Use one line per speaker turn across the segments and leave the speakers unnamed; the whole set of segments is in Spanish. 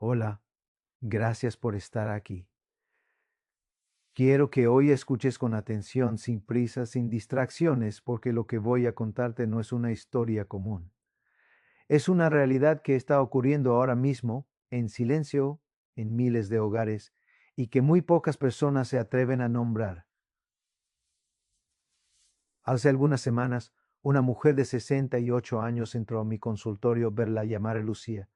Hola, gracias por estar aquí. Quiero que hoy escuches con atención, sin prisa, sin distracciones, porque lo que voy a contarte no es una historia común. Es una realidad que está ocurriendo ahora mismo, en silencio, en miles de hogares, y que muy pocas personas se atreven a nombrar. Hace algunas semanas, una mujer de 68 años entró a mi consultorio a verla llamar a Lucía.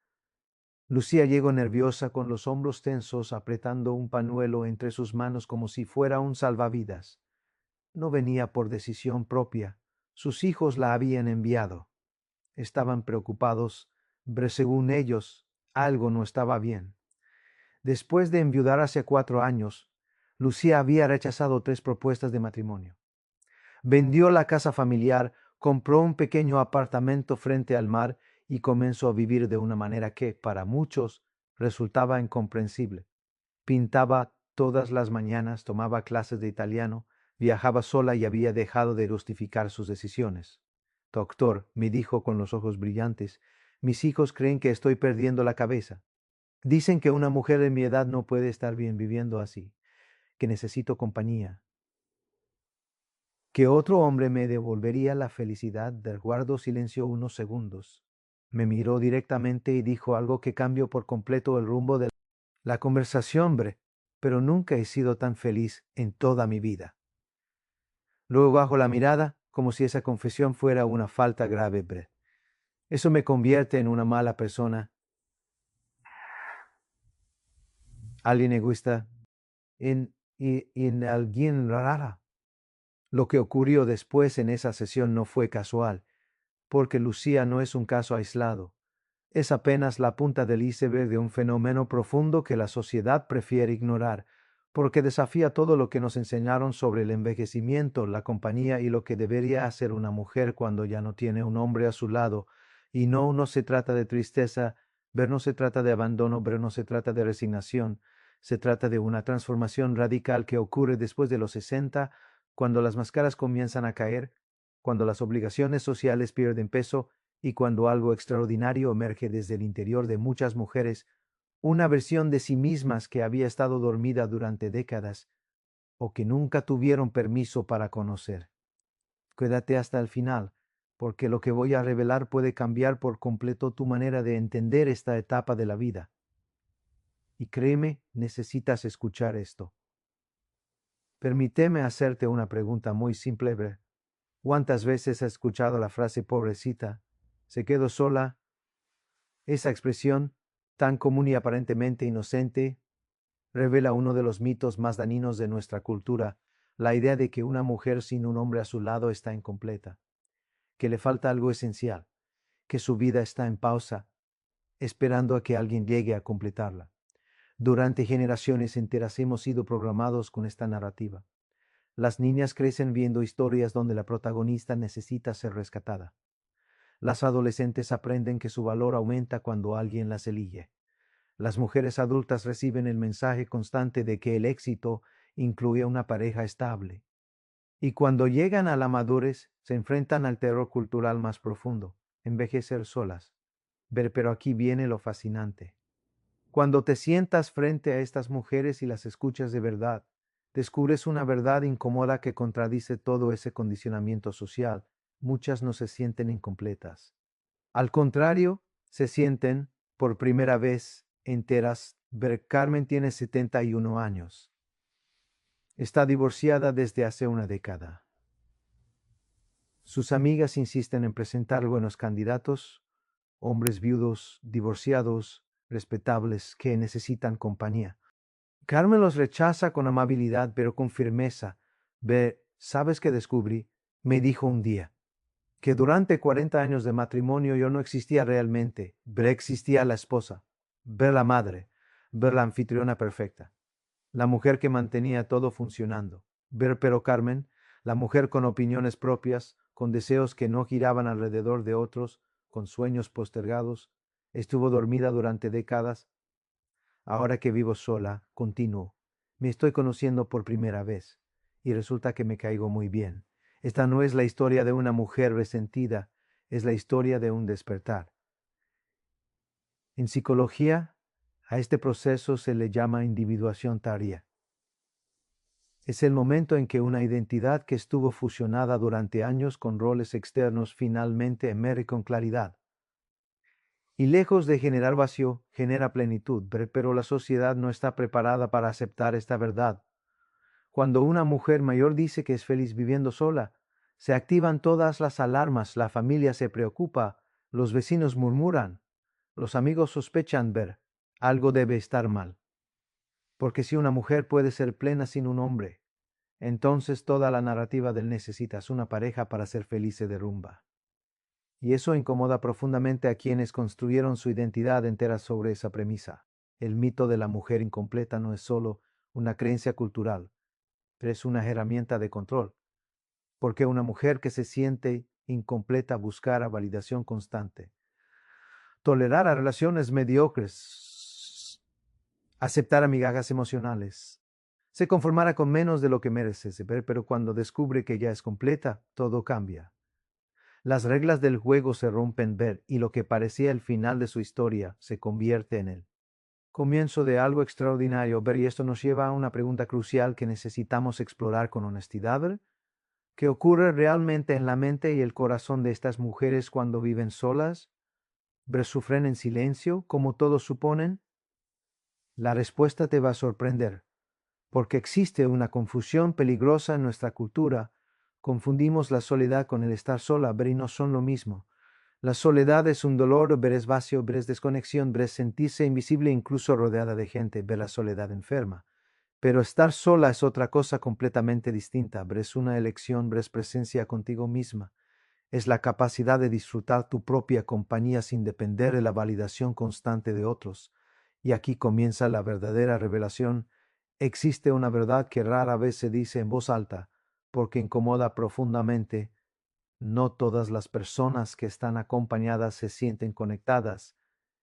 Lucía llegó nerviosa, con los hombros tensos, apretando un pañuelo entre sus manos como si fuera un salvavidas. No venía por decisión propia. Sus hijos la habían enviado. Estaban preocupados, pero según ellos, algo no estaba bien. Después de enviudar hace 4 años, Lucía había rechazado 3 propuestas de matrimonio. Vendió la casa familiar, compró un pequeño apartamento frente al mar y comenzó a vivir de una manera que, para muchos, resultaba incomprensible. Pintaba todas las mañanas, tomaba clases de italiano, viajaba sola y había dejado de justificar sus decisiones. Doctor, me dijo con los ojos brillantes, mis hijos creen que estoy perdiendo la cabeza. Dicen que una mujer de mi edad no puede estar bien viviendo así, que necesito compañía, que otro hombre me devolvería la felicidad. Guardo silencio unos segundos. Me miró directamente y dijo algo que cambió por completo el rumbo de la conversación, pero nunca he sido tan feliz en toda mi vida. Luego bajo la mirada, como si esa confesión fuera una falta grave, Eso me convierte en una mala persona, alguien egoísta, en alguien rara. Lo que ocurrió después en esa sesión no fue casual, porque Lucía no es un caso aislado. Es apenas la punta del iceberg de un fenómeno profundo que la sociedad prefiere ignorar, porque desafía todo lo que nos enseñaron sobre el envejecimiento, la compañía y lo que debería hacer una mujer cuando ya no tiene un hombre a su lado. Y no se trata de tristeza, pero no se trata de abandono, pero no se trata de resignación. Se trata de una transformación radical que ocurre después de los 60, cuando las máscaras comienzan a caer, cuando las obligaciones sociales pierden peso y cuando algo extraordinario emerge desde el interior de muchas mujeres, una versión de sí mismas que había estado dormida durante décadas o que nunca tuvieron permiso para conocer. Quédate hasta el final, porque lo que voy a revelar puede cambiar por completo tu manera de entender esta etapa de la vida. Y créeme, necesitas escuchar esto. Permíteme hacerte una pregunta muy simple, Bre. ¿Cuántas veces has escuchado la frase pobrecita? ¿Se quedó sola? Esa expresión, tan común y aparentemente inocente, revela uno de los mitos más dañinos de nuestra cultura, la idea de que una mujer sin un hombre a su lado está incompleta, que le falta algo esencial, que su vida está en pausa, esperando a que alguien llegue a completarla. Durante generaciones enteras hemos sido programados con esta narrativa. Las niñas crecen viendo historias donde la protagonista necesita ser rescatada. Las adolescentes aprenden que su valor aumenta cuando alguien las elige. Las mujeres adultas reciben el mensaje constante de que el éxito incluye una pareja estable. Y cuando llegan a la madurez, se enfrentan al terror cultural más profundo: envejecer solas. Pero aquí viene lo fascinante. Cuando te sientas frente a estas mujeres y las escuchas de verdad, descubres una verdad incómoda que contradice todo ese condicionamiento social. Muchas no se sienten incompletas. Al contrario, se sienten, por primera vez, enteras. Carmen tiene 71 años. Está divorciada desde hace una década. Sus amigas insisten en presentar buenos candidatos, hombres viudos, divorciados, respetables, que necesitan compañía. Carmen los rechaza con amabilidad, pero con firmeza. ¿Sabes qué descubrí? Me dijo un día que durante 40 años de matrimonio yo no existía realmente. Existía la esposa, la madre, la anfitriona perfecta, la mujer que mantenía todo funcionando. Pero Carmen, la mujer con opiniones propias, con deseos que no giraban alrededor de otros, con sueños postergados, estuvo dormida durante décadas. Ahora que vivo sola, continuo, me estoy conociendo por primera vez, y resulta que me caigo muy bien. Esta no es la historia de una mujer resentida, es la historia de un despertar. En psicología A este proceso se le llama individuación tardía. Es el momento en que una identidad que estuvo fusionada durante años con roles externos finalmente emerge con claridad. Y lejos de generar vacío, genera plenitud, pero la sociedad no está preparada para aceptar esta verdad. Cuando una mujer mayor dice que es feliz viviendo sola, se activan todas las alarmas, la familia se preocupa, los vecinos murmuran, los amigos sospechan ver, algo debe estar mal. Porque si una mujer puede ser plena sin un hombre, entonces toda la narrativa del necesitas una pareja para ser feliz se derrumba. Y eso incomoda profundamente a quienes construyeron su identidad entera sobre esa premisa. El mito de la mujer incompleta no es solo una creencia cultural, pero es una herramienta de control. Porque una mujer que se siente incompleta buscará validación constante, tolerar relaciones mediocres, aceptar migajas emocionales. Se conformará con menos de lo que merece, pero cuando descubre que ya es completa, todo cambia. Las reglas del juego se rompen y lo que parecía el final de su historia se convierte en el comienzo de algo extraordinario. Y esto nos lleva a una pregunta crucial que necesitamos explorar con honestidad. ¿Qué ocurre realmente en la mente y el corazón de estas mujeres cuando viven solas? ¿Sufren en silencio, como todos suponen? La respuesta te va a sorprender, porque existe una confusión peligrosa en nuestra cultura. Confundimos la soledad con el estar sola, y no son lo mismo. La soledad es un dolor, es vacío, es desconexión, es sentirse invisible incluso rodeada de gente, ver la soledad enferma. Pero estar sola es otra cosa completamente distinta, es una elección, es presencia contigo misma. Es la capacidad de disfrutar tu propia compañía sin depender de la validación constante de otros. Y aquí comienza la verdadera revelación. Existe una verdad que rara vez se dice en voz alta, porque incomoda profundamente. No todas las personas que están acompañadas se sienten conectadas,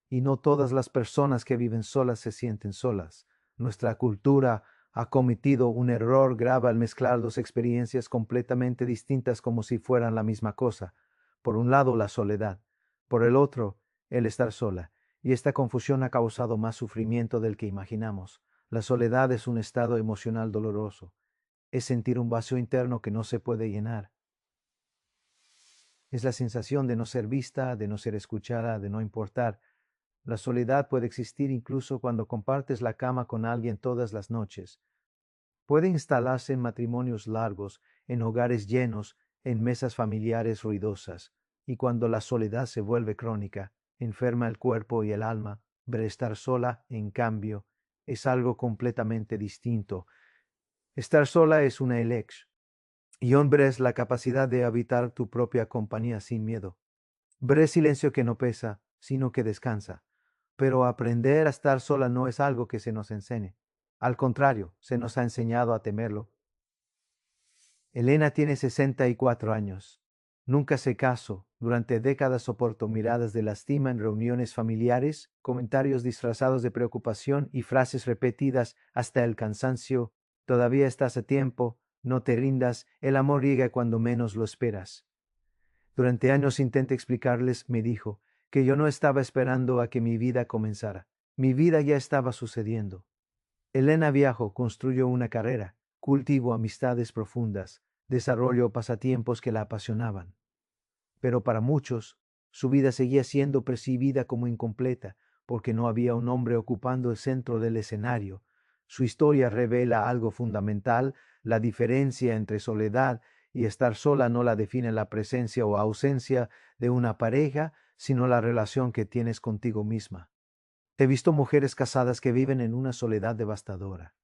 y no todas las personas que viven solas se sienten solas. Nuestra cultura ha cometido un error grave al mezclar dos experiencias completamente distintas como si fueran la misma cosa. Por un lado, la soledad, por el otro, el estar sola, y esta confusión ha causado más sufrimiento del que imaginamos. La soledad es un estado emocional doloroso, es sentir un vacío interno que no se puede llenar. Es la sensación de no ser vista, de no ser escuchada, de no importar. La soledad puede existir incluso cuando compartes la cama con alguien todas las noches. Puede instalarse en matrimonios largos, en hogares llenos, en mesas familiares ruidosas. Y cuando la soledad se vuelve crónica, enferma el cuerpo y el alma, ver estar sola, en cambio, es algo completamente distinto. Estar sola es una elección. Y hombre es la capacidad de habitar tu propia compañía sin miedo. Breve silencio que no pesa, sino que descansa. Pero aprender a estar sola no es algo que se nos enseñe. Al contrario, se nos ha enseñado a temerlo. Elena tiene 64 años. Nunca se casó. Durante décadas soportó miradas de lastima en reuniones familiares, comentarios disfrazados de preocupación y frases repetidas hasta el cansancio. Todavía estás a tiempo, no te rindas, el amor llega cuando menos lo esperas. Durante años intenté explicarles, me dijo, que yo no estaba esperando a que mi vida comenzara. Mi vida ya estaba sucediendo. Elena viajó, construyó una carrera, cultivó amistades profundas, desarrolló pasatiempos que la apasionaban. Pero para muchos, su vida seguía siendo percibida como incompleta, porque no había un hombre ocupando el centro del escenario. Su historia revela algo fundamental: la diferencia entre soledad y estar sola no la define la presencia o ausencia de una pareja, sino la relación que tienes contigo misma. He visto mujeres casadas que viven en una soledad devastadora.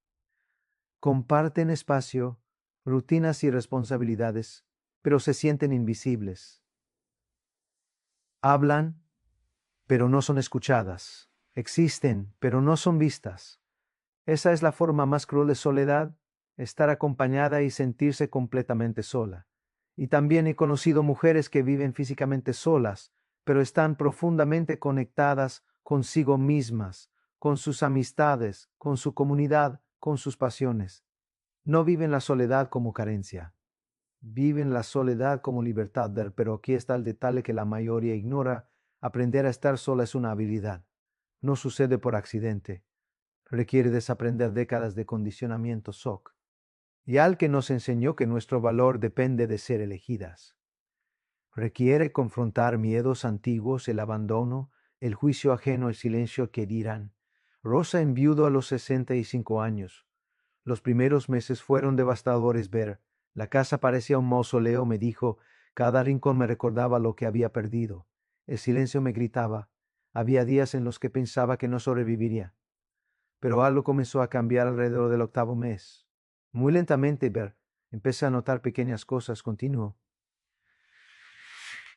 Comparten espacio, rutinas y responsabilidades, pero se sienten invisibles. Hablan, pero no son escuchadas. Existen, pero no son vistas. Esa es la forma más cruel de soledad, estar acompañada y sentirse completamente sola. Y también he conocido mujeres que viven físicamente solas, pero están profundamente conectadas consigo mismas, con sus amistades, con su comunidad, con sus pasiones. No viven la soledad como carencia, viven la soledad como libertad, pero aquí está el detalle que la mayoría ignora: aprender a estar sola es una habilidad. no sucede por accidente. Requiere desaprender décadas de condicionamiento SOC. Y al que nos enseñó que nuestro valor depende de ser elegidas. Requiere confrontar miedos antiguos, el abandono, el juicio ajeno, el silencio que dirán. Rosa enviudó a los 65 años. Los primeros meses fueron devastadores ver. La casa parecía un mausoleo, me dijo. Cada rincón me recordaba lo que había perdido. El silencio me gritaba. Había días en los que pensaba que no sobreviviría. Pero algo comenzó a cambiar alrededor del 8º mes. Muy lentamente, Ver, empecé a notar pequeñas cosas, continuo.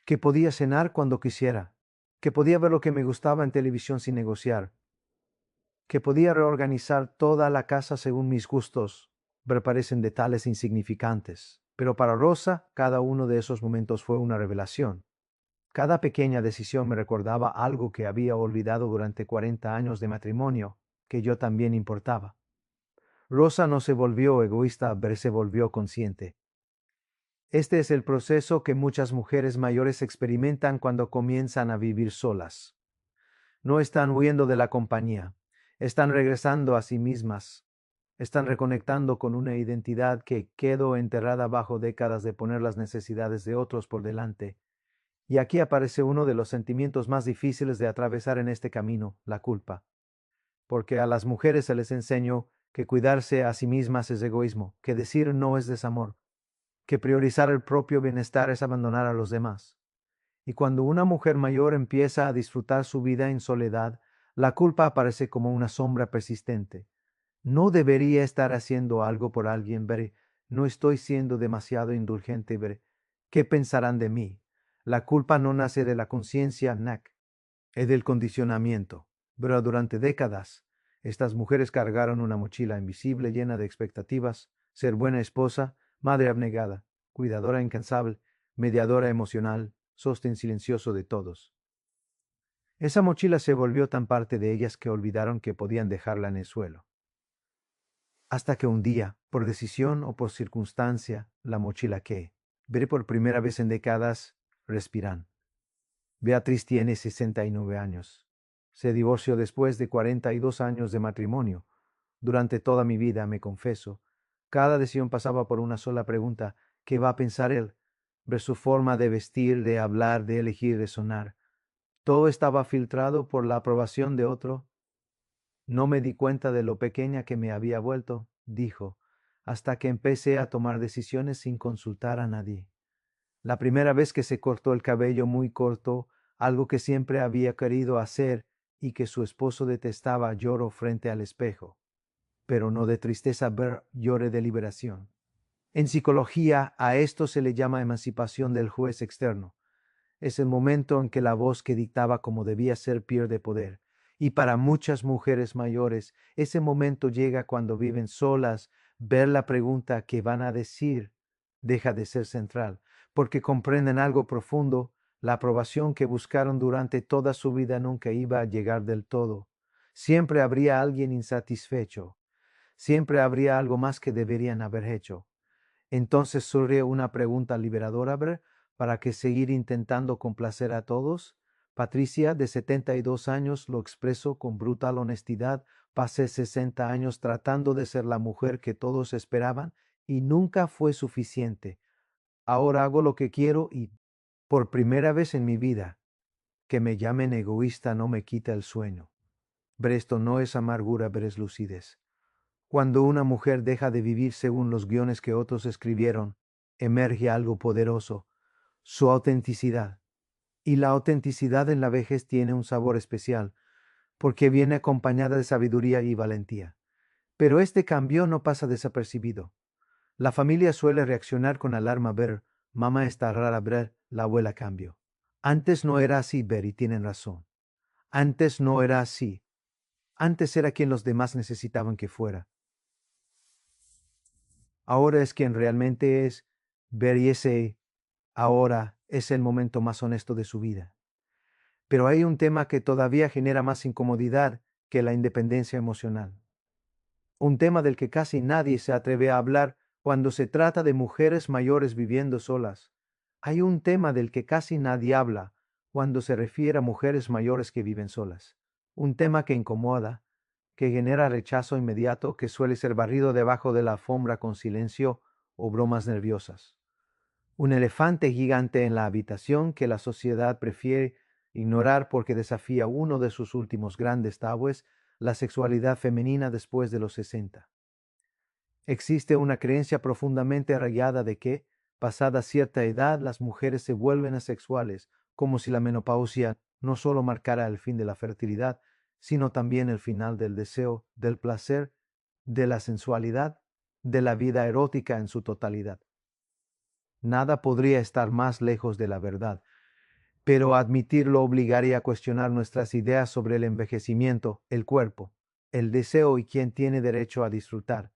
Que podía cenar cuando quisiera, que podía ver lo que me gustaba en televisión sin negociar, que podía reorganizar toda la casa según mis gustos. Ver, parecen detalles insignificantes, pero para Rosa cada uno de esos momentos fue una revelación. Cada pequeña decisión me recordaba algo que había olvidado durante 40 años de matrimonio, que yo también importaba. Rosa no se volvió egoísta, Ver se volvió consciente. Este es el proceso que muchas mujeres mayores experimentan cuando comienzan a vivir solas. No están huyendo de la compañía, están regresando a sí mismas, están reconectando con una identidad que quedó enterrada bajo décadas de poner las necesidades de otros por delante. Y aquí aparece uno de los sentimientos más difíciles de atravesar en este camino, la culpa. Porque a las mujeres se les enseñó que cuidarse a sí mismas es egoísmo, que decir no es desamor, que priorizar el propio bienestar es abandonar a los demás. Y cuando una mujer mayor empieza a disfrutar su vida en soledad, la culpa aparece como una sombra persistente. No debería estar haciendo algo por alguien, veré. No estoy siendo demasiado indulgente, veré. ¿Qué pensarán de mí? La culpa no nace de la conciencia, Nak, es del condicionamiento. Pero durante décadas, estas mujeres cargaron una mochila invisible llena de expectativas, ser buena esposa, madre abnegada, cuidadora incansable, mediadora emocional, sostén silencioso de todos. Esa mochila se volvió tan parte de ellas que olvidaron que podían dejarla en el suelo. Hasta que un día, por decisión o por circunstancia, la mochila que, veré por primera vez en décadas, respiran. Beatriz tiene 69 años. Se divorció después de 42 años de matrimonio. Durante toda mi vida, me confieso, cada decisión pasaba por una sola pregunta: ¿qué va a pensar él? Ver su forma de vestir, de hablar, de elegir, de sonar. Todo estaba filtrado por la aprobación de otro. No me di cuenta de lo pequeña que me había vuelto, dijo, hasta que empecé a tomar decisiones sin consultar a nadie. La primera vez que se cortó el cabello muy corto, algo que siempre había querido hacer y que su esposo detestaba, lloró frente al espejo. Pero no de tristeza, Ver, lloré de liberación. En psicología a esto se le llama emancipación del juez externo. Es el momento en que la voz que dictaba cómo debía ser pierde poder. Y para muchas mujeres mayores, ese momento llega cuando viven solas. Ver la pregunta que van a decir deja de ser central, porque comprenden algo profundo. La aprobación que buscaron durante toda su vida nunca iba a llegar del todo. Siempre habría alguien insatisfecho. Siempre habría algo más que deberían haber hecho. Entonces surge una pregunta liberadora, Ver, ¿para qué seguir intentando complacer a todos? Patricia, de 72 años, lo expresó con brutal honestidad. Pasé 60 años tratando de ser la mujer que todos esperaban y nunca fue suficiente. Ahora hago lo que quiero y, por primera vez en mi vida, que me llamen egoísta no me quita el sueño. Ver, esto no es amargura, Ver, es lucidez. Cuando una mujer deja de vivir según los guiones que otros escribieron, emerge algo poderoso, su autenticidad. Y la autenticidad en la vejez tiene un sabor especial, porque viene acompañada de sabiduría y valentía. Pero este cambio no pasa desapercibido. La familia suele reaccionar con alarma: Ver, mamá está rara, Ver, la abuela cambió. Antes no era así, Ver, y tienen razón. Antes no era así. Antes era quien los demás necesitaban que fuera. Ahora es quien realmente es. Ver, y ese ahora es el momento más honesto de su vida. Pero hay un tema que todavía genera más incomodidad que la independencia emocional. Un tema del que casi nadie se atreve a hablar cuando se trata de mujeres mayores viviendo solas. Hay un tema del que casi nadie habla cuando se refiere a mujeres mayores que viven solas. un tema que incomoda, que genera rechazo inmediato, que suele ser barrido debajo de la alfombra con silencio o bromas nerviosas. Un elefante gigante en la habitación que la sociedad prefiere ignorar porque desafía uno de sus últimos grandes tabúes, la sexualidad femenina después de los 60. Existe una creencia profundamente arraigada de que, pasada cierta edad, las mujeres se vuelven asexuales, como si la menopausia no solo marcara el fin de la fertilidad, sino también el final del deseo, del placer, de la sensualidad, de la vida erótica en su totalidad. Nada podría estar más lejos de la verdad, pero admitirlo obligaría a cuestionar nuestras ideas sobre el envejecimiento, el cuerpo, el deseo y quién tiene derecho a disfrutar.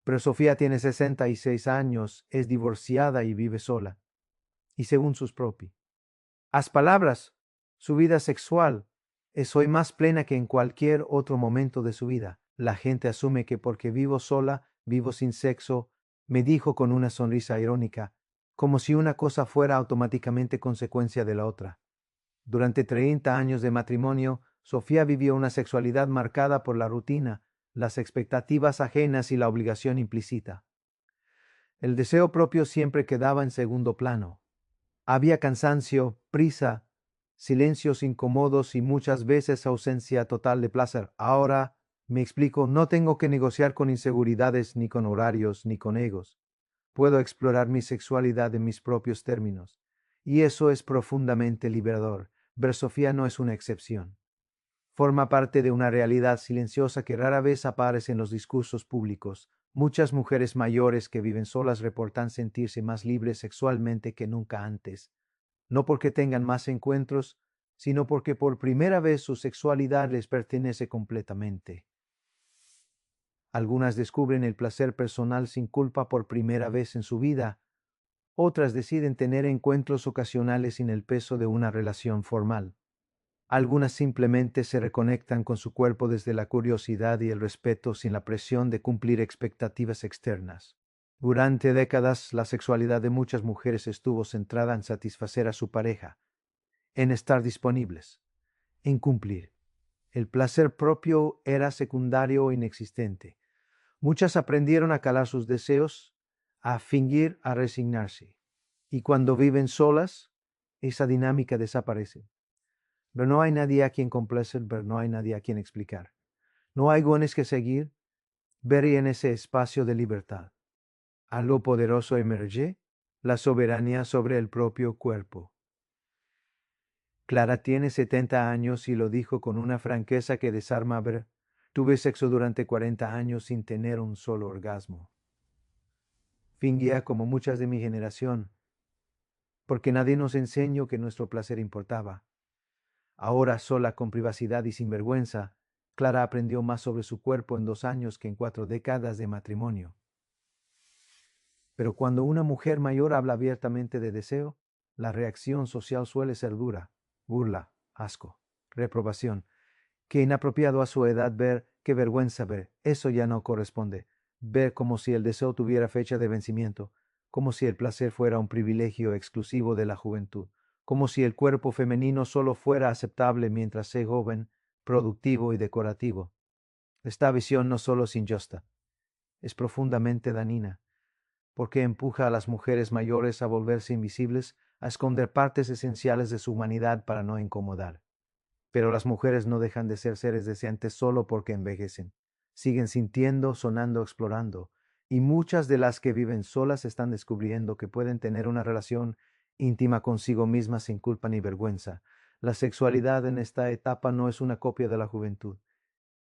Pero Sofía tiene 66 años, es divorciada y vive sola. Y según sus propios palabras, su vida sexual es hoy más plena que en cualquier otro momento de su vida. La gente asume que porque vivo sola, vivo sin sexo, me dijo con una sonrisa irónica, como si una cosa fuera automáticamente consecuencia de la otra. Durante 30 años de matrimonio, Sofía vivió una sexualidad marcada por la rutina, las expectativas ajenas y la obligación implícita. El deseo propio siempre quedaba en segundo plano. Había cansancio, prisa, silencios incómodos y muchas veces ausencia total de placer. Ahora, me explico, no tengo que negociar con inseguridades, ni con horarios, ni con egos. Puedo explorar mi sexualidad en mis propios términos. Y eso es profundamente liberador. Ver Sofía no es una excepción. Forma parte de una realidad silenciosa que rara vez aparece en los discursos públicos. Muchas mujeres mayores que viven solas reportan sentirse más libres sexualmente que nunca antes, no porque tengan más encuentros, sino porque por primera vez su sexualidad les pertenece completamente. Algunas descubren el placer personal sin culpa por primera vez en su vida, otras deciden tener encuentros ocasionales sin el peso de una relación formal. Algunas simplemente se reconectan con su cuerpo desde la curiosidad y el respeto sin la presión de cumplir expectativas externas. Durante décadas, la sexualidad de muchas mujeres estuvo centrada en satisfacer a su pareja, en estar disponibles, en cumplir. El placer propio era secundario o inexistente. Muchas aprendieron a calar sus deseos, a fingir, a resignarse. Y cuando viven solas, esa dinámica desaparece. Pero no hay nadie a quien complacer, pero no hay nadie a quien explicar. No hay guiones que seguir, ver en ese espacio de libertad. Algo poderoso emerge, la soberanía sobre el propio cuerpo. Clara tiene 70 años y lo dijo con una franqueza que desarma ver. Tuve sexo durante 40 años sin tener un solo orgasmo. Fingía como muchas de mi generación, porque nadie nos enseñó que nuestro placer importaba. Ahora sola con privacidad y sin vergüenza, Clara aprendió más sobre su cuerpo en 2 años que en 4 décadas de matrimonio. Pero cuando una mujer mayor habla abiertamente de deseo, la reacción social suele ser dura, burla, asco, reprobación. Qué inapropiado a su edad ver, qué vergüenza ver, eso ya no corresponde. Ver como si el deseo tuviera fecha de vencimiento, como si el placer fuera un privilegio exclusivo de la juventud, como si el cuerpo femenino solo fuera aceptable mientras sea joven, productivo y decorativo. Esta visión no solo es injusta, es profundamente dañina, porque empuja a las mujeres mayores a volverse invisibles, a esconder partes esenciales de su humanidad para no incomodar. Pero las mujeres no dejan de ser seres deseantes solo porque envejecen. Siguen sintiendo, sonando, explorando. Y muchas de las que viven solas están descubriendo que pueden tener una relación íntima consigo mismas sin culpa ni vergüenza. La sexualidad en esta etapa no es una copia de la juventud.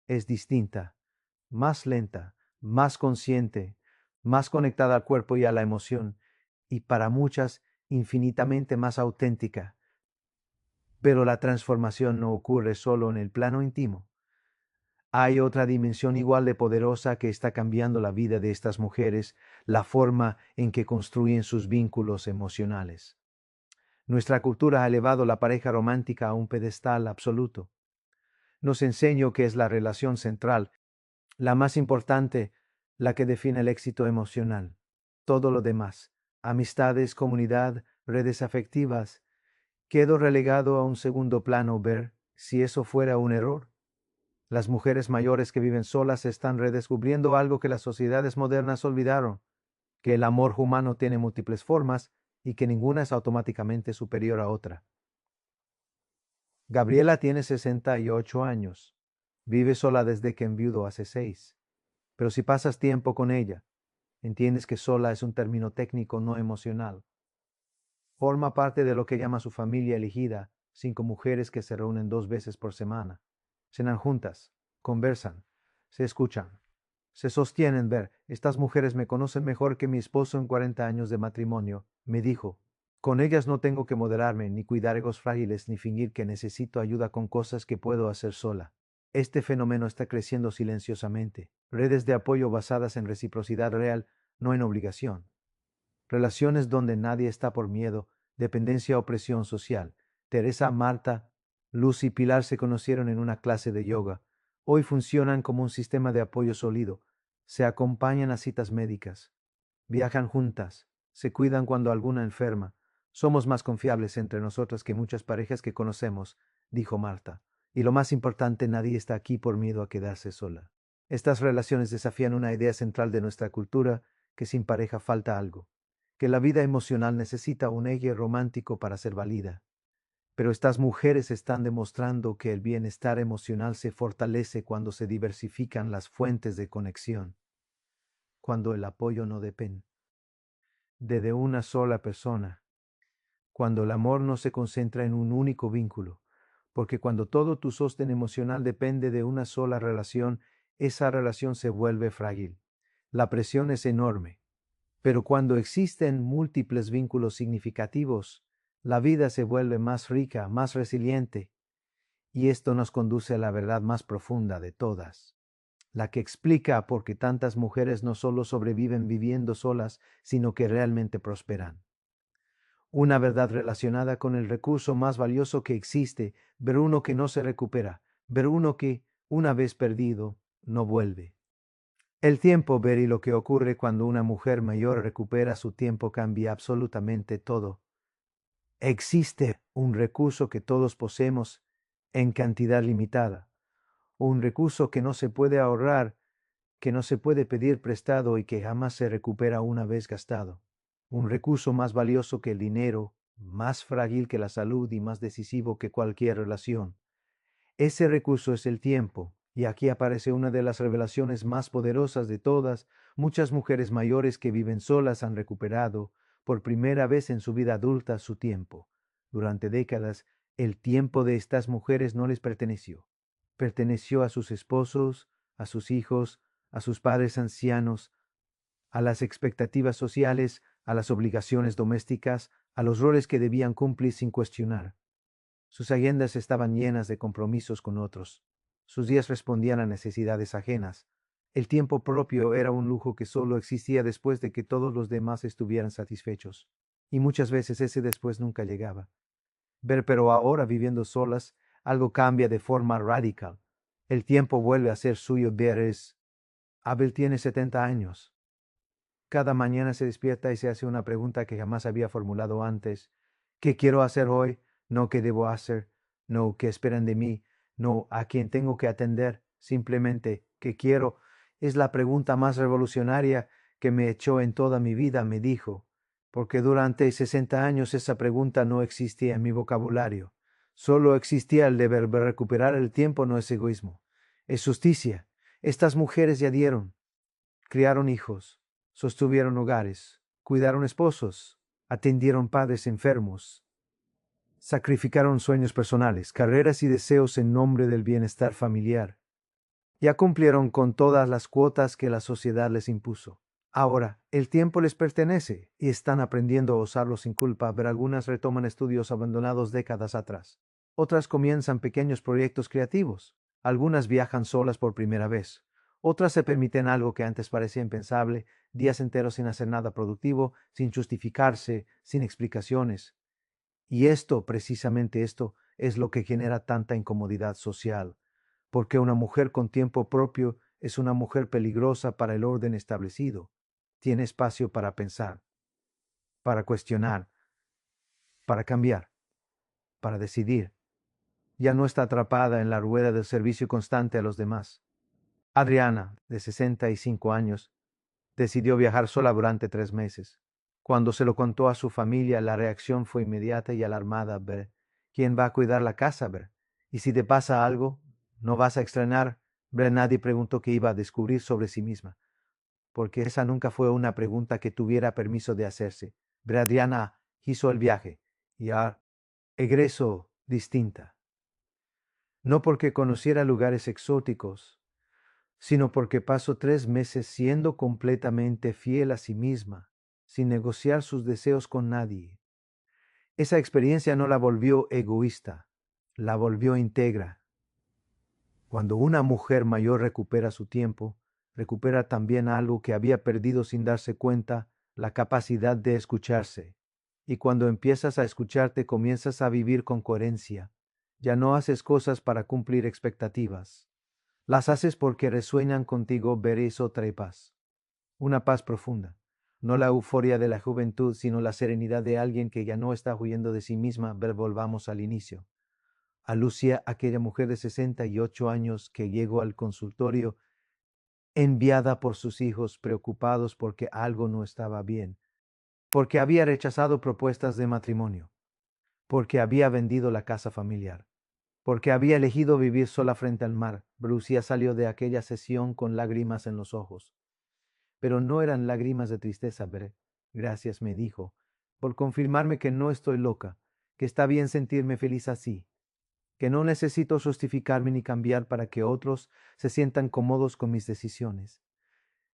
Es distinta, más lenta, más consciente, más conectada al cuerpo y a la emoción, y para muchas infinitamente más auténtica. Pero la transformación no ocurre solo en el plano íntimo. Hay otra dimensión igual de poderosa que está cambiando la vida de estas mujeres, la forma en que construyen sus vínculos emocionales. Nuestra cultura ha elevado la pareja romántica a un pedestal absoluto. Nos enseñó que es la relación central, la más importante, la que define el éxito emocional. Todo lo demás, amistades, comunidad, redes afectivas, quedó relegado a un segundo plano. Ver si eso fuera un error. Las mujeres mayores que viven solas están redescubriendo algo que las sociedades modernas olvidaron, que el amor humano tiene múltiples formas y que ninguna es automáticamente superior a otra. Gabriela tiene 68 años. Vive sola desde que enviudó hace 6. Pero si pasas tiempo con ella, entiendes que sola es un término técnico no emocional. Forma parte de lo que llama su familia elegida, 5 mujeres que se reúnen 2 veces por semana. Cenan juntas, conversan, se escuchan, se sostienen. Estas mujeres me conocen mejor que mi esposo en 40 años de matrimonio, me dijo. Con ellas no tengo que moderarme, ni cuidar egos frágiles, ni fingir que necesito ayuda con cosas que puedo hacer sola. Este fenómeno está creciendo silenciosamente. Redes de apoyo basadas en reciprocidad real, no en obligación. Relaciones donde nadie está por miedo, dependencia o presión social. Teresa, Marta, Luz y Pilar se conocieron en una clase de yoga. Hoy funcionan como un sistema de apoyo sólido. Se acompañan a citas médicas. Viajan juntas. Se cuidan cuando alguna enferma. Somos más confiables entre nosotras que muchas parejas que conocemos, dijo Marta. Y lo más importante, nadie está aquí por miedo a quedarse sola. Estas relaciones desafían una idea central de nuestra cultura, que sin pareja falta algo, que la vida emocional necesita un eje romántico para ser válida. Pero estas mujeres están demostrando que el bienestar emocional se fortalece cuando se diversifican las fuentes de conexión, cuando el apoyo no depende de una sola persona, cuando el amor no se concentra en un único vínculo, porque cuando todo tu sostén emocional depende de una sola relación, esa relación se vuelve frágil. La presión es enorme, pero cuando existen múltiples vínculos significativos, la vida se vuelve más rica, más resiliente, y esto nos conduce a la verdad más profunda de todas, la que explica por qué tantas mujeres no solo sobreviven viviendo solas, sino que realmente prosperan. Una verdad relacionada con el recurso más valioso que existe, ver uno que no se recupera, ver uno que, una vez perdido, no vuelve. El tiempo, y lo que ocurre cuando una mujer mayor recupera su tiempo cambia absolutamente todo. Existe un recurso que todos poseemos en cantidad limitada, un recurso que no se puede ahorrar, que no se puede pedir prestado y que jamás se recupera una vez gastado. Un recurso más valioso que el dinero, más frágil que la salud y más decisivo que cualquier relación. Ese recurso es el tiempo, y aquí aparece una de las revelaciones más poderosas de todas. Muchas mujeres mayores que viven solas han recuperado, por primera vez en su vida adulta, su tiempo. Durante décadas, el tiempo de estas mujeres no les perteneció. Perteneció a sus esposos, a sus hijos, a sus padres ancianos, a las expectativas sociales, a las obligaciones domésticas, a los roles que debían cumplir sin cuestionar. Sus agendas estaban llenas de compromisos con otros. Sus días respondían a necesidades ajenas. El tiempo propio era un lujo que solo existía después de que todos los demás estuvieran satisfechos. Y muchas veces ese después nunca llegaba. Pero ahora, viviendo solas, algo cambia de forma radical. El tiempo vuelve a ser suyo. Abel tiene 70 años. Cada mañana se despierta y se hace una pregunta que jamás había formulado antes. ¿Qué quiero hacer hoy? No qué debo hacer. No qué esperan de mí. No a quién tengo que atender. Simplemente ¿qué quiero? Es la pregunta más revolucionaria que me echó en toda mi vida, me dijo, porque durante 60 años esa pregunta no existía en mi vocabulario. Solo existía el deber de recuperar el tiempo. No es egoísmo, es justicia. Estas mujeres ya dieron, criaron hijos, sostuvieron hogares, cuidaron esposos, atendieron padres enfermos, sacrificaron sueños personales, carreras y deseos en nombre del bienestar familiar. Ya cumplieron con todas las cuotas que la sociedad les impuso. Ahora, el tiempo les pertenece y están aprendiendo a usarlo sin culpa, pero algunas retoman estudios abandonados décadas atrás. Otras comienzan pequeños proyectos creativos. Algunas viajan solas por primera vez. Otras se permiten algo que antes parecía impensable, días enteros sin hacer nada productivo, sin justificarse, sin explicaciones. Y esto, precisamente esto, es lo que genera tanta incomodidad social, porque una mujer con tiempo propio es una mujer peligrosa para el orden establecido. Tiene espacio para pensar, para cuestionar, para cambiar, para decidir. Ya no está atrapada en la rueda del servicio constante a los demás. Adriana, de 65 años, decidió viajar sola durante 3 meses. Cuando se lo contó a su familia, la reacción fue inmediata y alarmada. Ver, ¿quién va a cuidar la casa? Ver, y si te pasa algo, ¿no vas a extrañar? Ver, nadie preguntó qué iba a descubrir sobre sí misma, porque esa nunca fue una pregunta que tuviera permiso de hacerse. Ver, Adriana hizo el viaje y egresó distinta. No porque conociera lugares exóticos, sino porque pasó 3 meses siendo completamente fiel a sí misma, sin negociar sus deseos con nadie. Esa experiencia no la volvió egoísta, la volvió íntegra. Cuando una mujer mayor recupera su tiempo, recupera también algo que había perdido sin darse cuenta, la capacidad de escucharse. Y cuando empiezas a escucharte, comienzas a vivir con coherencia. Ya no haces cosas para cumplir expectativas. Las haces porque resuenan contigo. Ver eso trae paz. Una paz profunda. No la euforia de la juventud, sino la serenidad de alguien que ya no está huyendo de sí misma. Ver, volvamos al inicio. A Lucia, aquella mujer de 68 años que llegó al consultorio enviada por sus hijos, preocupados porque algo no estaba bien, porque había rechazado propuestas de matrimonio, porque había vendido la casa familiar, porque había elegido vivir sola frente al mar. Lucia salió de aquella sesión con lágrimas en los ojos. Pero no eran lágrimas de tristeza. Ver, gracias, me dijo, por confirmarme que no estoy loca, que está bien sentirme feliz así, que no necesito justificarme ni cambiar para que otros se sientan cómodos con mis decisiones.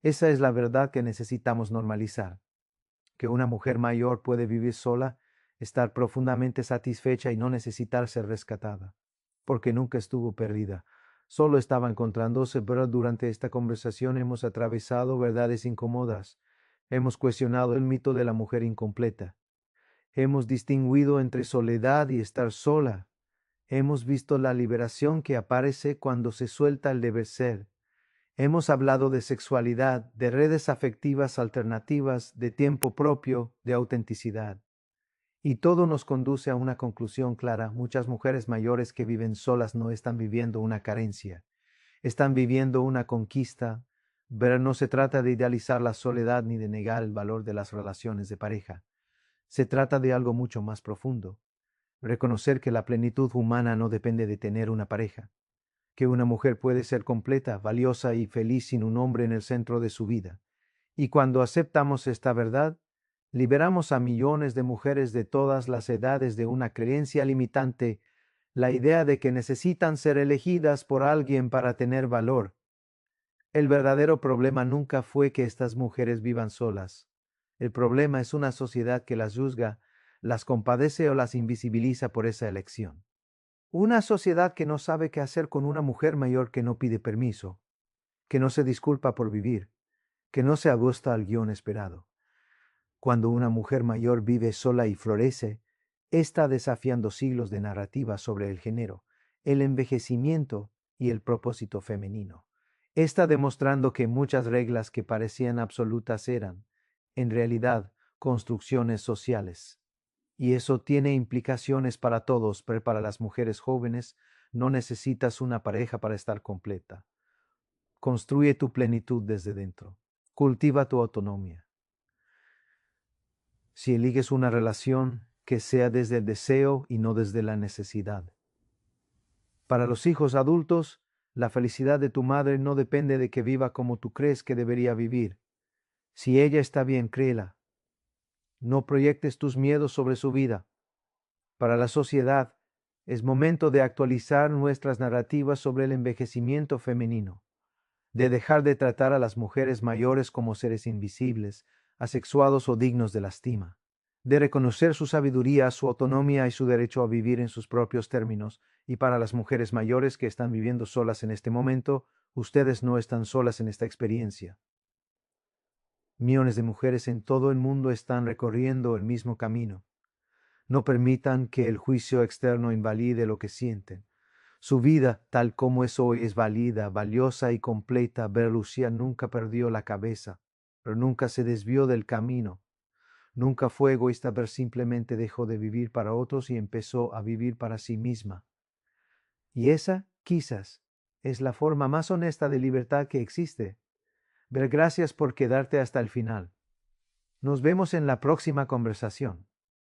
Esa es la verdad que necesitamos normalizar, que una mujer mayor puede vivir sola, estar profundamente satisfecha y no necesitar ser rescatada, porque nunca estuvo perdida. Solo estaba encontrándose. Pero durante esta conversación hemos atravesado verdades incómodas. Hemos cuestionado el mito de la mujer incompleta. Hemos distinguido entre soledad y estar sola. Hemos visto la liberación que aparece cuando se suelta el deber ser. Hemos hablado de sexualidad, de redes afectivas alternativas, de tiempo propio, de autenticidad. Y todo nos conduce a una conclusión clara. Muchas mujeres mayores que viven solas no están viviendo una carencia, están viviendo una conquista. Pero no se trata de idealizar la soledad ni de negar el valor de las relaciones de pareja. Se trata de algo mucho más profundo. Reconocer que la plenitud humana no depende de tener una pareja, que una mujer puede ser completa, valiosa y feliz sin un hombre en el centro de su vida. Y cuando aceptamos esta verdad, liberamos a millones de mujeres de todas las edades de una creencia limitante, la idea de que necesitan ser elegidas por alguien para tener valor. El verdadero problema nunca fue que estas mujeres vivan solas. El problema es una sociedad que las juzga, las compadece o las invisibiliza por esa elección. Una sociedad que no sabe qué hacer con una mujer mayor que no pide permiso, que no se disculpa por vivir, que no se ajusta al guión esperado. Cuando una mujer mayor vive sola y florece, está desafiando siglos de narrativa sobre el género, el envejecimiento y el propósito femenino. Está demostrando que muchas reglas que parecían absolutas eran, en realidad, construcciones sociales. Y eso tiene implicaciones para todos. Pero para las mujeres jóvenes no necesitas una pareja para estar completa. Construye tu plenitud desde dentro. Cultiva tu autonomía. Si eliges una relación, que sea desde el deseo y no desde la necesidad. Para los hijos adultos, la felicidad de tu madre no depende de que viva como tú crees que debería vivir. Si ella está bien, créela. No proyectes tus miedos sobre su vida. Para la sociedad, es momento de actualizar nuestras narrativas sobre el envejecimiento femenino, de dejar de tratar a las mujeres mayores como seres invisibles, asexuados o dignos de lastima, de reconocer su sabiduría, su autonomía y su derecho a vivir en sus propios términos. Y para las mujeres mayores que están viviendo solas en este momento, ustedes no están solas en esta experiencia. Millones de mujeres en todo el mundo están recorriendo el mismo camino. No permitan que el juicio externo invalide lo que sienten. Su vida, tal como es hoy, es válida, valiosa y completa. Ver, Lucía nunca perdió la cabeza, pero nunca se desvió del camino. Nunca fue egoísta. Ver, simplemente dejó de vivir para otros y empezó a vivir para sí misma. Y esa, quizás, es la forma más honesta de libertad que existe. Ver, gracias por quedarte hasta el final. Nos vemos en la próxima conversación.